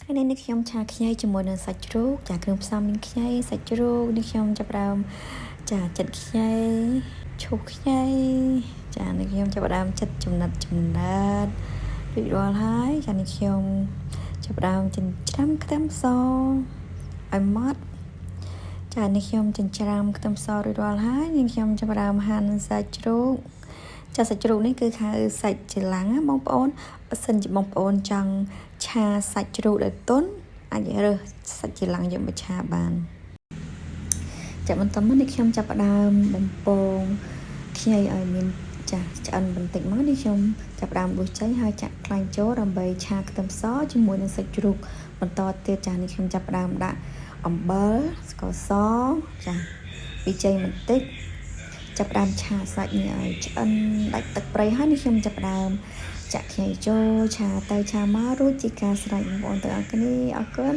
ហើយនេះខ្ញុំឆាខ្ញីជាមួយនឹងសាច់ជ្រូកចាគ្រឿងផ្សំមានខ្ញីសាច់ជ្រូកនេះខ្ញុំចាប់ផ្ដើមចាចិត្តខ្ញីឈូសខ្ញីចានេះខ្ញុំចាប់ផ្ដើមចិត្តចំណិតរួចរាល់ហើយចានេះខ្ញុំចាប់ផ្ដើមចិញ្ច្រាំខ្ទឹមសឲ្យម៉ត់ចានេះខ្ញុំចិញ្ច្រាំខ្ទឹមសរួចរាល់ហើយនេះខ្ញុំចាប់ផ្ដើមហាន់សាច់ជ្រូកចាសាច់ជ្រូកនេះគឺហៅសាច់ជាឡាំងណាបងប្អូនបើសិនជាបងប្អូនចង់ឆាសាច់ជ្រូកដែលទន់អាចរើសសាច់ជាឡាំងយកមកឆាបានចាបន្តមកនេះខ្ញុំចាប់ផ្ដើមបំពងខ្ញីឲ្យមានចាឆ្អិនបន្តិចមកនេះខ្ញុំចាប់ផ្ដើមដួសចេញហើយចាក់ខ្លាញ់ចូលដើម្បីឆាខ្ទឹមសជាមួយនឹងសាច់ជ្រូកបន្តទៀតចានេះខ្ញុំចាប់ផ្ដើមដាក់អំបិលស្ករសចាប៊ីចេងបន្តិចចាប់ផ្ដើមឆាសាច់នេះឲ្យឆ្អិនដាច់ទឹកប្រៃហើយនេះខ្ញុំចាប់ផ្ដើមចាក់ខ្ញីចូលឆាទៅឆាមករួចជាការស្រេចបងប្អូនទាំងអស់គ្នាអរគុណ